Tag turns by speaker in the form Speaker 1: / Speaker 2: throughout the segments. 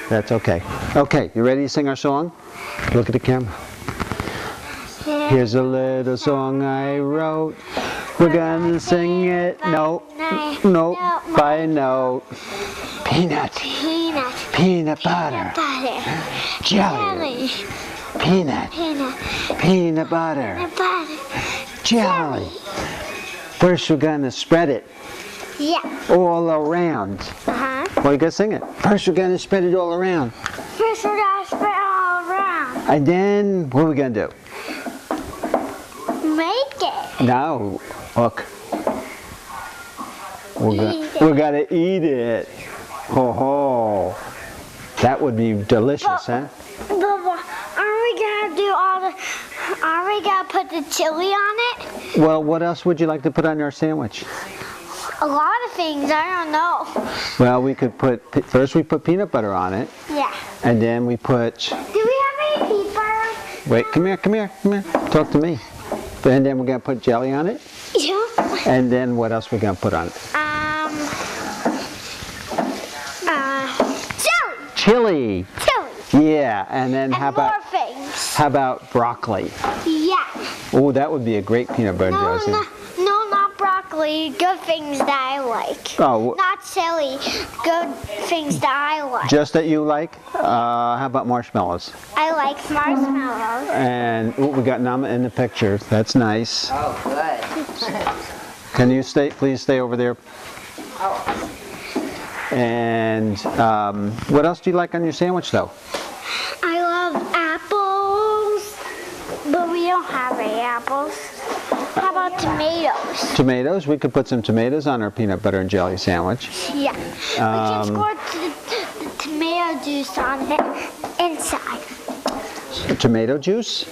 Speaker 1: That's okay. Okay, you ready to sing our song? Look at the camera. Here's a little song I wrote. We're gonna sing it note by note. Peanut. Peanut butter. Jelly. Peanut. Peanut butter. Jelly. First we're gonna spread it.
Speaker 2: Yeah.
Speaker 1: All around. Well, you gotta sing it. First we're gonna spread it all around.
Speaker 2: First we're gonna spread it all around.
Speaker 1: And then, what are we gonna do?
Speaker 2: Make it.
Speaker 1: Now, look. We're gonna eat it. Ho ho. That would be delicious, huh?
Speaker 2: But aren't we gonna do aren't we gonna put the chili on it?
Speaker 1: Well, what else would you like to put on your sandwich?
Speaker 2: A lot of things, I don't know.
Speaker 1: Well, we could first we put peanut butter on it.
Speaker 2: Yeah.
Speaker 1: And then we put...
Speaker 2: Do we have any peanut butter?
Speaker 1: Wait, come here. Talk to me. And then we're gonna put jelly on it.
Speaker 2: Yeah.
Speaker 1: And then what else we're gonna put on it?
Speaker 2: Chili.
Speaker 1: Chili. Yeah, and then how about
Speaker 2: more things?
Speaker 1: How about broccoli?
Speaker 2: Yeah.
Speaker 1: Oh, that would be a great peanut butter jelly sandwich.
Speaker 2: No, not broccoli. Good things that I like.
Speaker 1: Oh.
Speaker 2: Not chili. Good things that I like.
Speaker 1: Just that you like? How about marshmallows?
Speaker 2: I like marshmallows.
Speaker 1: And we got Nama in the picture. That's nice.
Speaker 3: Oh, good.
Speaker 1: Can you please stay over there?
Speaker 3: Oh.
Speaker 1: And what else do you like on your sandwich, though?
Speaker 2: I love apples, but we don't have any apples. How about tomatoes?
Speaker 1: Tomatoes? We could put some tomatoes on our peanut butter and jelly sandwich.
Speaker 2: Yeah. We can squirt the tomato juice on the inside.
Speaker 1: Tomato juice?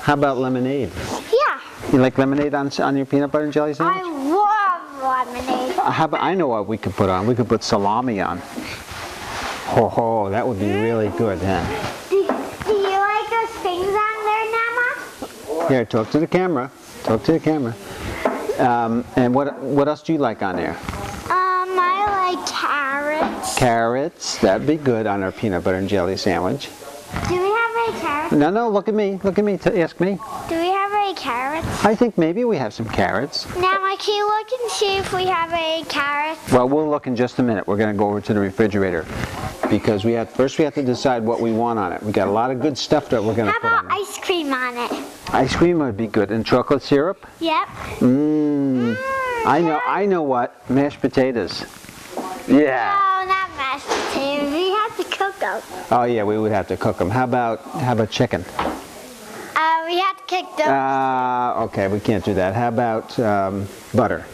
Speaker 1: How about lemonade?
Speaker 2: Yeah.
Speaker 1: You like lemonade on your peanut butter and jelly sandwich?
Speaker 2: I love lemonade.
Speaker 1: How about, I know what we could put on. We could put salami on. Ho ho, that would be really good, huh?
Speaker 2: Do you like those things on there, Nama?
Speaker 1: Here, talk to the camera. Talk to the camera. And what else do you like on there?
Speaker 2: I like carrots.
Speaker 1: Carrots. That'd be good on our peanut butter and jelly sandwich.
Speaker 2: Do we have any carrots?
Speaker 1: No, look at me. Look at me. Ask me.
Speaker 2: Do we have any carrots?
Speaker 1: I think maybe we have some carrots.
Speaker 2: Nama, can you look and see if we have any carrots?
Speaker 1: Well, we'll look in just a minute. We're going to go over to the refrigerator because first we have to decide what we want on it. We got a lot of good stuff that we're going to
Speaker 2: How
Speaker 1: put on
Speaker 2: about
Speaker 1: it.
Speaker 2: ice cream on it?
Speaker 1: Ice cream would be good. And chocolate syrup?
Speaker 2: Yep.
Speaker 1: I know what. Mashed potatoes. Yeah.
Speaker 2: No, not mashed potatoes. We have to cook them.
Speaker 1: Oh yeah, we would have to cook them. How about chicken?
Speaker 2: We have to cook them.
Speaker 1: Okay, we can't do that. How about butter?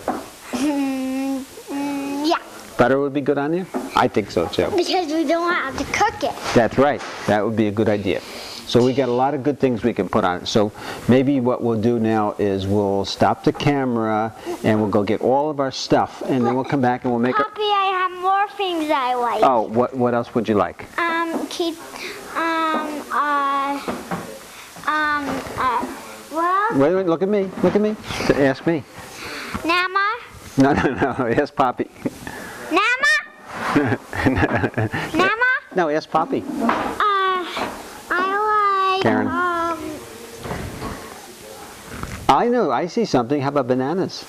Speaker 2: Yeah.
Speaker 1: Butter would be good on you? I think so too.
Speaker 2: Because we don't have to cook it.
Speaker 1: That's right. That would be a good idea. So we got a lot of good things we can put on it. So maybe what we'll do now is we'll stop the camera and we'll go get all of our stuff and then we'll come back and we'll make
Speaker 2: Poppy, I have more things I like.
Speaker 1: Oh, what else would you like?
Speaker 2: Well.
Speaker 1: Wait, look at me. Look at me. Ask me.
Speaker 2: Nama?
Speaker 1: No. Ask Poppy.
Speaker 2: Nama? Nama?
Speaker 1: No, ask Poppy.
Speaker 2: I like,
Speaker 1: Karen. I know, I see something. How about bananas?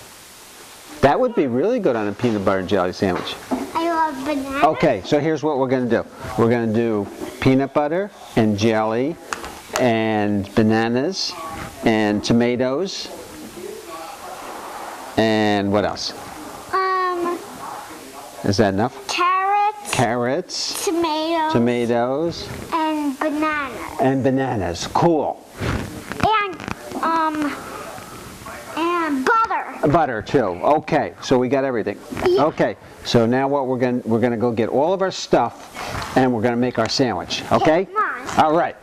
Speaker 1: That would be really good on a peanut butter and jelly sandwich.
Speaker 2: I love bananas.
Speaker 1: Okay, so here's what we're going to do. We're going to do peanut butter and jelly and bananas and tomatoes and what else? Is that enough? Carrots. Tomatoes.
Speaker 2: And bananas.
Speaker 1: And bananas. Cool.
Speaker 2: And butter.
Speaker 1: Butter too. Okay, so we got everything.
Speaker 2: Yeah.
Speaker 1: Okay, so now what we're going to go get all of our stuff and we're going to make our sandwich. Okay?
Speaker 2: Come on.
Speaker 1: All right.